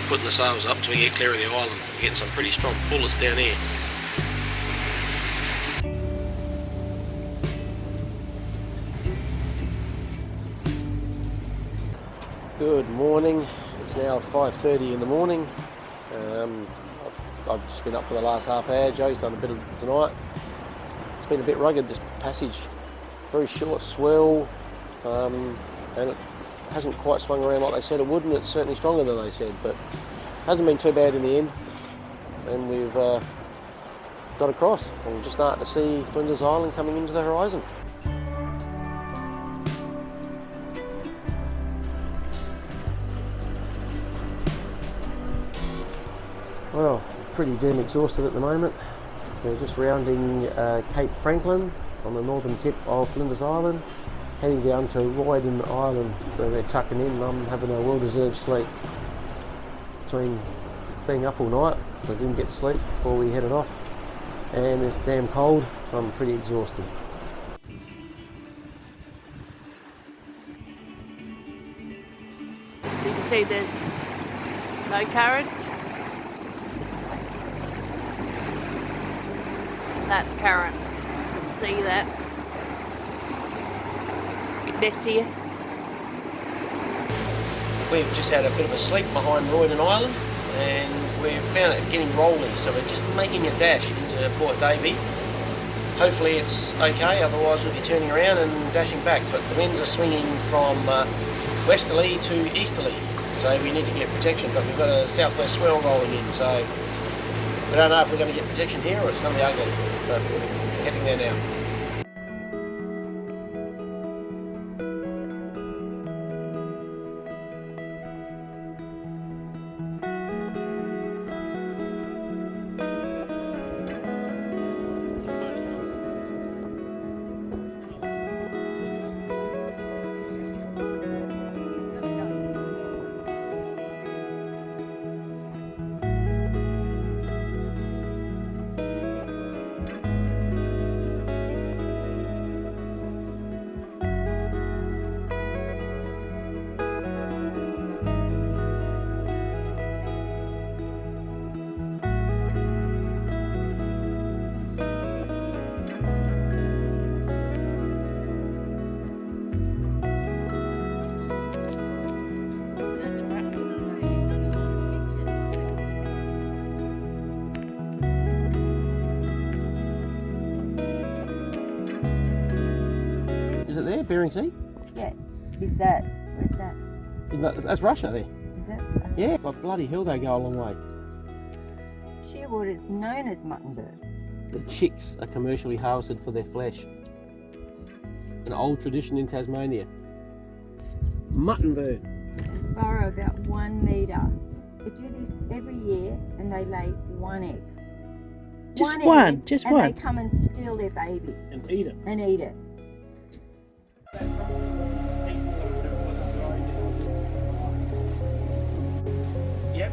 putting the sails up till we get clear of the island. We're getting some pretty strong pullers down here. Good morning. It's now 5:30 in the morning. I've just been up for the last half hour. Joe's done a bit of it tonight. It's been a bit rugged, this passage. Very short swell, and it hasn't quite swung around like they said it would, and it's certainly stronger than they said, but hasn't been too bad in the end. And we've got across, and we're just starting to see Flinders Island coming into the horizon. Well, pretty damn exhausted at the moment. We're just rounding Cape Franklin on the northern tip of Flinders Island, heading down to Ryden Island where they're tucking in. I'm having a well-deserved sleep between being up all night. I didn't get to sleep before we headed off, and it's damn cold. I'm pretty exhausted. You can see there's no current. That's current. You can see that. A bit less here. We've just had a bit of a sleep behind Ryden Island, and we've found it getting rolly, so we're just making a dash into Port Davey. Hopefully it's okay, otherwise we'll be turning around and dashing back, but the winds are swinging from westerly to easterly, so we need to get protection, but we've got a southwest swell rolling in, so we don't know if we're going to get protection here or it's going to be ugly, but we're heading there now. Is it there, Bering Sea? Yeah. Is that? Where's that? That's Russia there. Is it? Yeah, but bloody hell, they go a long way. Shearwater is known as mutton birds. The chicks are commercially harvested for their flesh. An old tradition in Tasmania. Mutton bird. They burrow about 1 metre. They do this every year and they lay 1 egg. Just egg, one, just and one. And they come and steal their babies. And eat it. And eat it. Yep.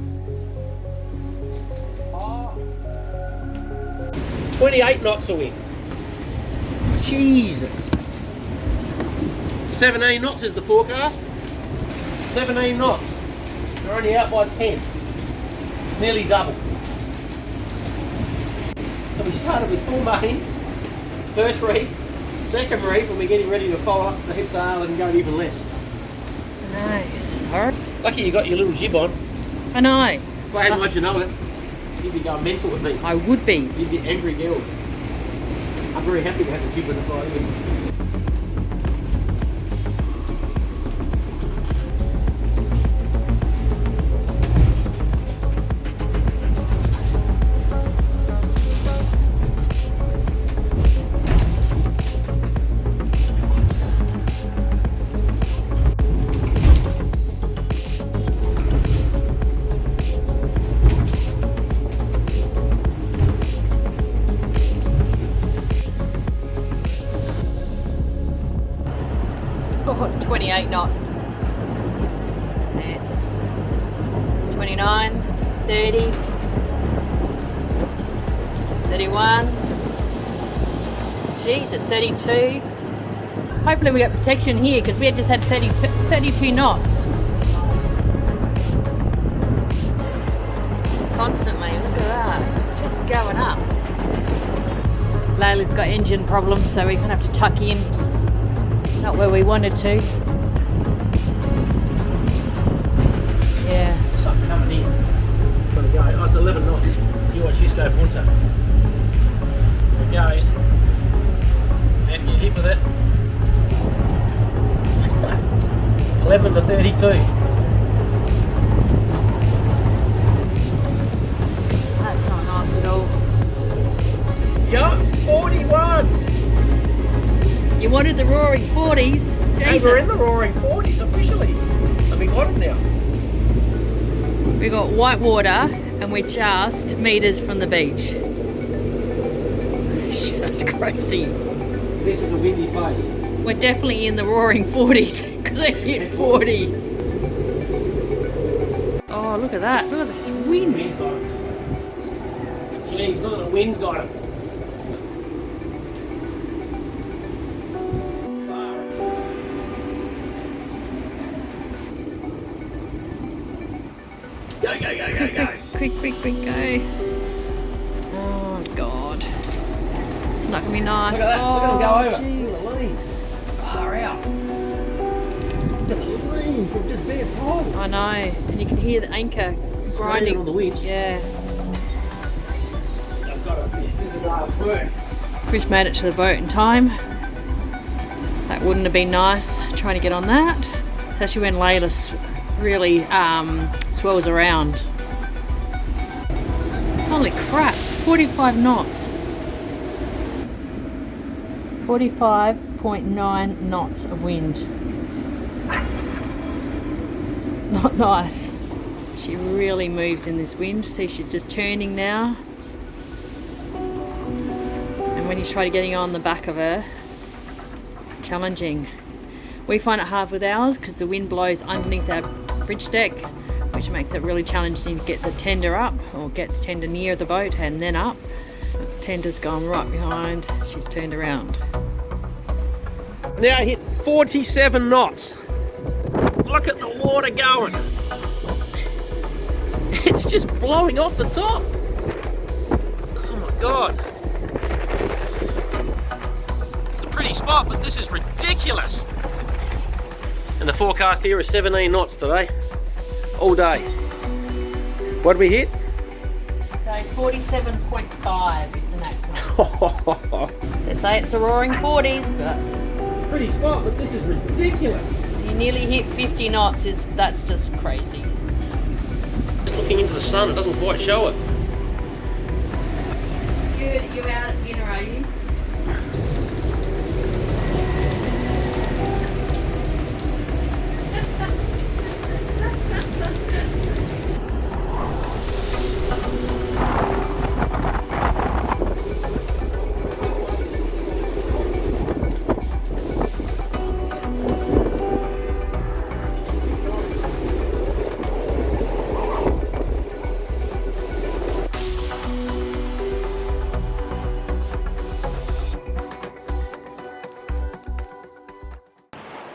28 knots a wind. Jesus. 17 knots is the forecast. 17 knots. We're only out by 10. It's nearly double. So we started with full main, first reef, second reef, and we're getting ready to follow up the head sail and go even less. No, it's just horrible. Lucky you got your little jib on. I know. If I hadn't let you know it, you'd be going mental with me. I would be. You'd be angry girl. I'm very happy to have a jib with us like this. Oh, 28 knots. It's 29, 30, 31. Jeez, it's 32. Hopefully we got protection here because we had just had 32 knots. constantly. Look at that. It's just going up. Layla's got engine problems, so we're gonna have to tuck in. Not where we wanted to. Yeah. Something coming in. Gonna go. Oh, it's 11 knots. You watch this go, Punta. There it goes. And you hit with it. 11 to 32. That's not nice at all. Yup, 41. You wanted the roaring 40s. Hey, we're in the roaring 40s officially. So we got it now. We got white water and we're just meters from the beach. That's crazy. This is a windy place. We're definitely in the roaring 40s because I hit 40. Oh, look at that. Look at this wind. Wind's got him. Jeez, look at the wind's got him. Go, go, go, go, go. Quick, quick, quick, go. Oh, God. It's not going to be nice. Look at that. Oh, Look at them go over. jeez. Look at the lean. Far out. Look at the lean from just bare pole. I know. And you can hear the anchor grinding on the winch. Yeah. I've got it. This is hard work. Chris made it to the boat in time. That wouldn't have been nice trying to get on that. Especially when Layla really swells around. Holy crap, 45 knots. 45.9 knots of wind. Not nice. She really moves in this wind. See, she's just turning now. And when you try to getting on the back of her, challenging. We find it hard with ours because the wind blows underneath our bridge deck, which makes it really challenging to get the tender up, or get the tender near the boat and then up. The tender's gone right behind, she's turned around. Now I hit 47 knots. Look at the water going. It's just blowing off the top. Oh my God. It's a pretty spot, but this is ridiculous. And the forecast here is 17 knots today, all day. What did we hit? So 47.5 is the maximum. They say it's the roaring 40s, but It's a pretty spot, but this is ridiculous. you nearly hit 50 knots. That's just crazy. Just looking into the sun, it doesn't quite show it. You're out at dinner, are you?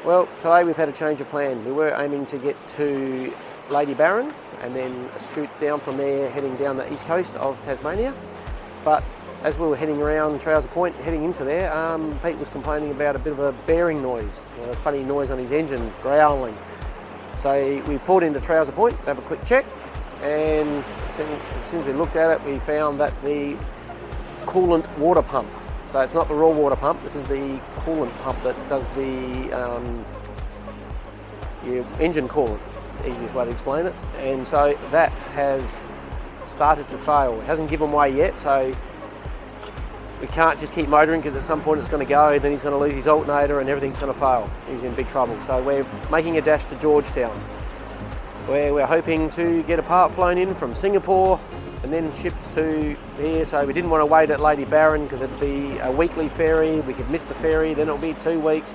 Well, today we've had a change of plan. We were aiming to get to Lady Barron and then scoot down from there, heading down the east coast of Tasmania. But as we were heading around Trouser Point, heading into there, Pete was complaining about a bit of a bearing noise, a funny noise on his engine, growling. So we pulled into Trouser Point to have a quick check, and as soon as we looked at it, we found that the coolant water pump, so it's not the raw water pump, this is the coolant pump that does the your engine coolant, the easiest way to explain it. And so that has started to fail. It hasn't given way yet, so we can't just keep motoring because at some point it's going to go, then he's going to lose his alternator and everything's going to fail. He's in big trouble. So we're making a dash to Georgetown, where we're hoping to get a part flown in from Singapore and then shipped to here. So we didn't want to wait at Lady Barron because it'd be a weekly ferry, we could miss the ferry, then it'll be 2 weeks,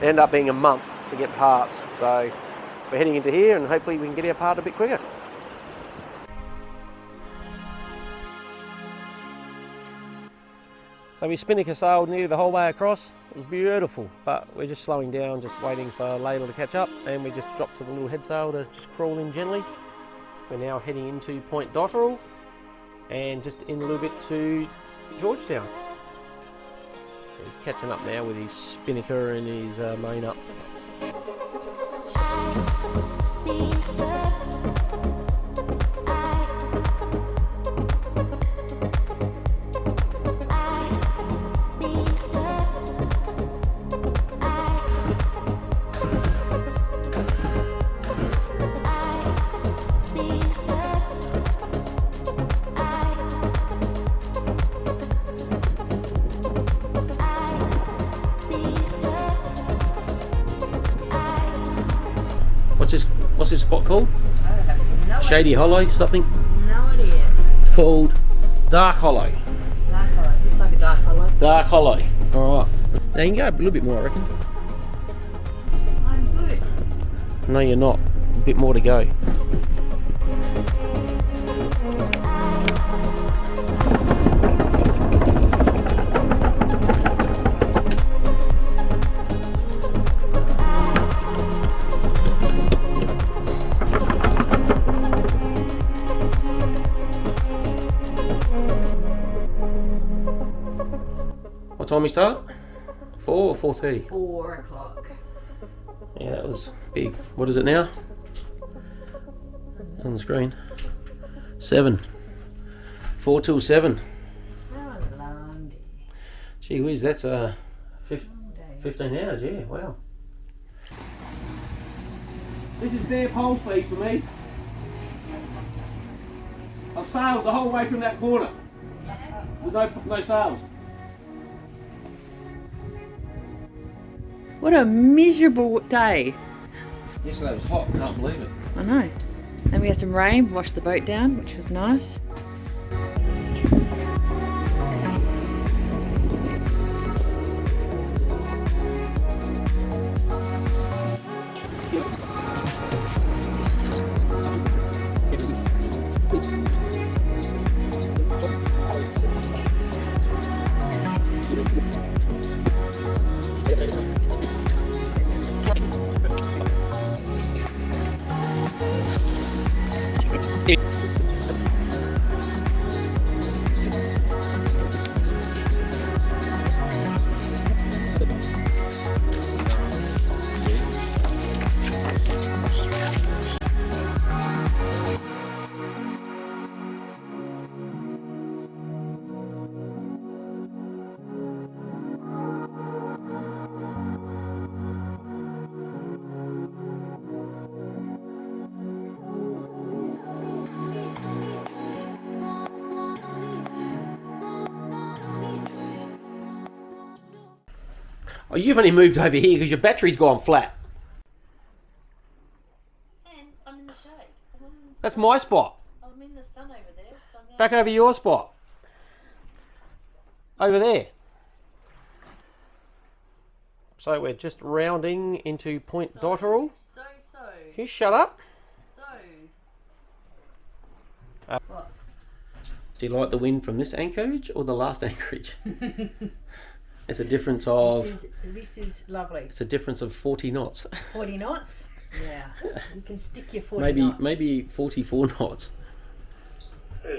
it end up being a month to get parts. So we're heading into here and hopefully we can get our part a bit quicker. So we Spinnaker sailed nearly the whole way across. It was beautiful, but we're just slowing down, just waiting for Layla to catch up, and we just dropped to the little head sail to just crawl in gently. We're now heading into Point Dotterel and just in a little bit to Georgetown. He's catching up now with his spinnaker and his main up. What's this spot called? I have no Shady Hollow, something? No idea. It's called Dark Hollow. Dark hollow. Looks like a dark hollow. Dark Hollow. Alright. Now you can go a little bit more, I reckon. I'm good. No, you're not. A bit more to go. What time we start? 4 or 4:30? 4 o'clock. Yeah, that was big. What is it now? On the screen. 7. 4 till 7. How long day. Gee whiz, that's 15 hours, yeah, wow. This is bare pole speed for me. I've sailed the whole way from that corner. With no sails. What a miserable day. Yesterday was hot, can't believe it. I know. Then we had some rain, washed the boat down, which was nice. Oh, you've only moved over here because your battery's gone flat. And I'm in the shade. That's my spot. I'm in the sun over there. So I'm Back over your spot. Over there. So we're just rounding into Point Dotterel. So. Can you shut up? What? Do you like the wind from this anchorage or the last anchorage? It's a difference of... This is lovely. It's a difference of 40 knots. 40 knots? Yeah. You can stick your 40 knots. Maybe 44 knots.